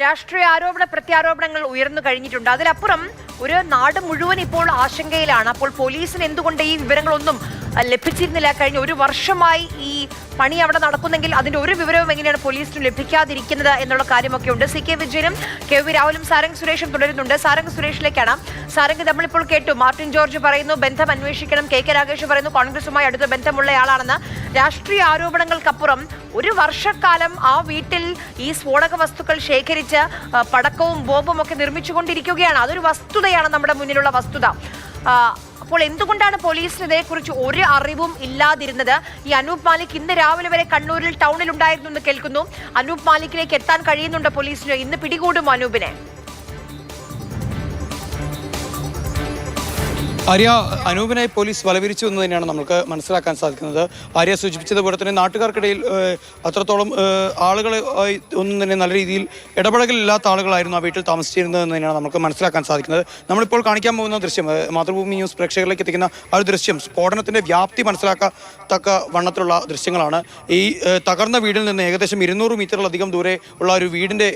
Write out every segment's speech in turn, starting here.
രാഷ്ട്രീയ ആരോപണ പ്രത്യാരോപണങ്ങൾ ഉയർന്നു കഴിഞ്ഞിട്ടുണ്ട്. അതിലപ്പുറം ഒരു നാട് മുഴുവൻ ഇപ്പോൾ ആശങ്കയിലാണ്. അപ്പോൾ പോലീസിന് എന്തുകൊണ്ട് ഈ വിവരങ്ങളൊന്നും ലഭിച്ചിരുന്നില്ല? കഴിഞ്ഞ ഒരു വർഷമായി ഈ പണി അവിടെ നടക്കുന്നെങ്കിൽ അതിന്റെ ഒരു വിവരവും എങ്ങനെയാണ് പോലീസിന് ലഭിക്കാതിരിക്കുന്നത് എന്നുള്ള കാര്യമൊക്കെ ഉണ്ട്. CK വിജയനും KV രാഹുലും സാരംഗ് സുരേഷും തുടരുന്നുണ്ട്. സാരംഗ് സുരേഷിലേക്കാണ്. സാരംഗ്, നമ്മളിപ്പോൾ കേട്ടു മാർട്ടിൻ ജോർജ് പറയുന്നു ബന്ധം അന്വേഷിക്കണം, KK രാഗേഷ് പറയുന്നു കോൺഗ്രസുമായി അടുത്ത ബന്ധമുള്ളയാളാണെന്ന്. രാഷ്ട്രീയ ആരോപണങ്ങൾക്കപ്പുറം ഒരു വർഷക്കാലം ആ വീട്ടിൽ ഈ സ്ഫോടക വസ്തുക്കൾ ശേഖരിച്ച് പടക്കവും ബോംബും ഒക്കെ നിർമ്മിച്ചുകൊണ്ടിരിക്കുകയാണ്. അതൊരു വസ്തുതയാണ്, നമ്മുടെ മുന്നിലുള്ള വസ്തുത. അപ്പോൾ എന്തുകൊണ്ടാണ് പോലീസിന് ഇതേക്കുറിച്ച് ഒരു അറിവും ഇല്ലാതിരുന്നത്? ഈ അനൂപ് മാലിക് ഇന്ന് രാവിലെ വരെ കണ്ണൂരിൽ ടൗണിൽ ഉണ്ടായിരുന്നു എന്ന് കേൾക്കുന്നു. അനൂപ് മാലിക്കിലേക്ക് എത്താൻ കഴിയുന്നുണ്ട് പോലീസിന്? ഇന്ന് പിടികൂടും അനൂപിനെ? ആര്യ, അനൂപിനെ പോലീസ് വലവിരിച്ചു എന്ന് തന്നെയാണ് നമുക്ക് മനസ്സിലാക്കാൻ സാധിക്കുന്നത്. ആര്യ സൂചിപ്പിച്ചതുപോലെ തന്നെ നാട്ടുകാർക്കിടയിൽ അത്രത്തോളം ആളുകൾ ഒന്നും തന്നെ നല്ല രീതിയിൽ ഇടപെടലില്ലാത്ത ആളുകളായിരുന്നു ആ വീട്ടിൽ താമസിച്ചിരുന്നത് എന്ന് തന്നെയാണ് നമുക്ക് മനസ്സിലാക്കാൻ സാധിക്കുന്നത്. നമ്മളിപ്പോൾ കാണിക്കാൻ പോകുന്ന ദൃശ്യം, മാതൃഭൂമി ന്യൂസ് പ്രേക്ഷകരിലേക്ക് എത്തിക്കുന്ന ആ ഒരു ദൃശ്യം സ്ഫോടനത്തിൻ്റെ വ്യാപ്തി മനസ്സിലാക്കത്തക്ക വണ്ണത്തിലുള്ള ദൃശ്യങ്ങളാണ്. ഈ തകർന്ന വീടിൽ നിന്ന് ഏകദേശം 200 മീറ്ററിലധികം ദൂരെ ഉള്ള ഒരു വീടിൻ്റെ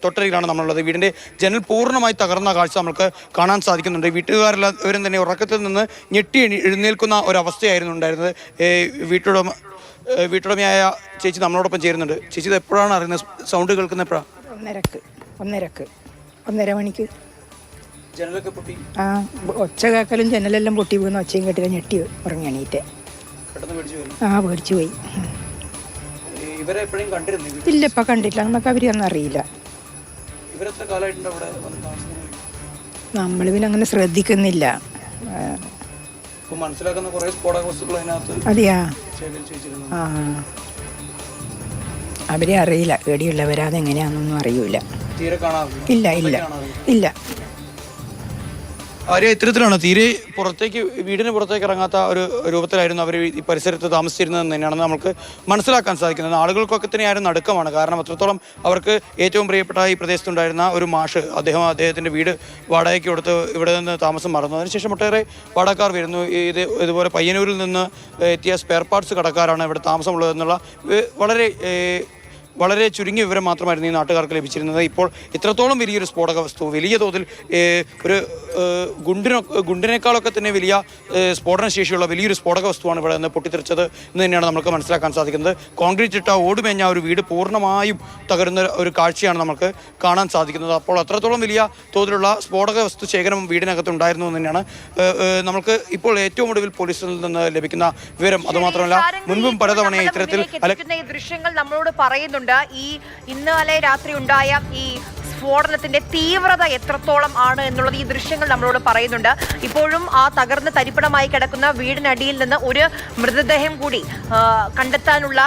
തൊട്ടരികിലാണ് നമ്മളുള്ളത്. വീടിൻ്റെ ജനൽ പൂർണ്ണമായി തകർന്ന കാഴ്ച നമുക്ക് കാണാൻ സാധിക്കുന്നുണ്ട്. വീട്ടുകാരെല്ലാവരും തന്നെ ഉറക്കത്തിൽ നിന്ന് ഞെട്ടി എഴുന്നേൽക്കുന്ന ഒരവസ്ഥയായിരുന്നു ഉണ്ടായിരുന്നത്. വീട്ടുടമയായ ചേച്ചി നമ്മളോടൊപ്പം ചേരുന്നുണ്ട്. ചേച്ചി ഇത് എപ്പോഴാണ് അറിയുന്നത്? സൗണ്ട് കേൾക്കുന്ന എപ്പോഴാണ്? 1:30 മണിക്ക്. ജനലൊക്കെ പൊട്ടി? ആ, ഒച്ച കേക്കലും ജനലെല്ലാം പൊട്ടി പോകുന്ന ഒച്ചയും കേട്ടില്ല, ഞെട്ടി ഉറങ്ങി എണീറ്റ്. പേടിച്ചു പോയി. ഇവരെ എപ്പോഴും കണ്ടിരുന്നു? ഇല്ല, ഇപ്പം കണ്ടിട്ടില്ല. നമുക്ക് അവരൊന്നും അറിയില്ല. ഇവരെത്ര കാലമായിട്ടുണ്ട് അവിടെ? നമ്മൾ പിന്നെ അങ്ങനെ ശ്രദ്ധിക്കുന്നില്ല. മനസ്സിലാക്കുന്ന കുറേ സ്ഫോടക വസ്തുക്കൾ അതിനകത്ത്. അതെയാ? ആ, അവരെ അറിയില്ല. പേടിയുള്ളവരാതെങ്ങനെയാണെന്നൊന്നും അറിയൂല. തീരെ കാണാറില്ല? ഇല്ല ഇല്ല ഇല്ല. ആര്യ, ഇത്തരത്തിലാണ് തീരെ പുറത്തേക്ക്, വീടിന് പുറത്തേക്ക് ഇറങ്ങാത്ത ഒരു രൂപത്തിലായിരുന്നു അവർ ഈ പരിസരത്ത് താമസിച്ചിരുന്നതെന്ന് തന്നെയാണ് നമുക്ക് മനസ്സിലാക്കാൻ സാധിക്കുന്നത്. ആളുകൾക്കൊക്കെ തന്നെയായിരുന്നു നടുക്കമാണ്. കാരണം അത്രത്തോളം അവർക്ക് ഏറ്റവും പ്രിയപ്പെട്ട ഈ പ്രദേശത്തുണ്ടായിരുന്ന ഒരു മാഷ്, അദ്ദേഹത്തിൻ്റെ വീട് വാടകയ്ക്ക് കൊടുത്ത് ഇവിടെ നിന്ന് താമസം മാറുന്നു. അതിനുശേഷം ഒട്ടേറെ വാടകക്കാർ വരുന്നു. ഇതുപോലെ പയ്യന്നൂരിൽ നിന്ന് എത്തിയ സ്പെയർ പാർട്സ് കടക്കാരാണ് ഇവിടെ താമസമുള്ളതെന്നുള്ള വളരെ ചുരുങ്ങിയ വിവരം മാത്രമായിരുന്നു ഈ നാട്ടുകാർക്ക് ലഭിച്ചിരുന്നത്. ഇപ്പോൾ ഇത്രത്തോളം വലിയൊരു സ്ഫോടക വസ്തു, വലിയ തോതിൽ ഒരു ഗുണ്ടിനേക്കാളൊക്കെ തന്നെ വലിയ സ്ഫോടന ശേഷിയുള്ള വലിയൊരു സ്ഫോടക വസ്തുവാണ് ഇവിടെ നിന്ന് പൊട്ടിത്തെറിച്ചത് എന്ന് തന്നെയാണ് നമുക്ക് മനസ്സിലാക്കാൻ സാധിക്കുന്നത്. കോൺക്രീറ്റ് ഇട്ട ഓടുമേഞ്ഞ ഒരു വീട് പൂർണ്ണമായും തകരുന്ന ഒരു കാഴ്ചയാണ് നമുക്ക് കാണാൻ സാധിക്കുന്നത്. അപ്പോൾ അത്രത്തോളം വലിയ തോതിലുള്ള സ്ഫോടക വസ്തു ശേഖരം വീടിനകത്ത് ഉണ്ടായിരുന്നു എന്ന് തന്നെയാണ് നമുക്ക് ഇപ്പോൾ ഏറ്റവും ഒടുവിൽ പോലീസിൽ നിന്ന് ലഭിക്കുന്ന വിവരം. അതുമാത്രമല്ല, മുൻപും പലതവണ ഇത്തരത്തിൽ ദൃശ്യങ്ങൾ നമ്മളോട് പറയുന്നുണ്ട്. ഈ ഇന്നലെ രാത്രി ഉണ്ടായ ഈ സ്ഫോടനത്തിന്റെ തീവ്രത എത്രത്തോളം ആണ് എന്നുള്ളത് ഈ ദൃശ്യങ്ങൾ നമ്മളോട് പറയുന്നുണ്ട്. ഇപ്പോഴും ആ തകർന്ന് തരിപ്പണമായി കിടക്കുന്ന വീടിനടിയിൽ നിന്ന് ഒരു മൃതദേഹം കൂടി കണ്ടെത്താനുള്ള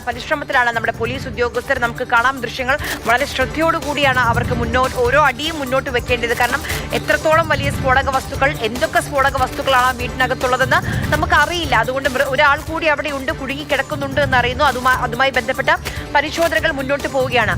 പരിശ്രമത്തിലാണ് നമ്മുടെ പോലീസ് ഉദ്യോഗസ്ഥർ. നമുക്ക് കാണാം ദൃശ്യങ്ങൾ. വളരെ ശ്രദ്ധയോടുകൂടിയാണ് അവർക്ക് ഓരോ അടിയും മുന്നോട്ട് വെക്കേണ്ടത്. കാരണം എത്രത്തോളം വലിയ സ്ഫോടക വസ്തുക്കൾ, എന്തൊക്കെ സ്ഫോടക വസ്തുക്കളാണ് ആ വീട്ടിനകത്തുള്ളതെന്ന് നമുക്കറിയില്ല. അതുകൊണ്ട് ഒരാൾ കൂടി അവിടെ ഉണ്ട്, കുടുങ്ങി കിടക്കുന്നുണ്ട് എന്നറിയുന്നു. അതുമായി ബന്ധപ്പെട്ട പരിശോധനകൾ മുന്നോട്ട് പോവുകയാണ്.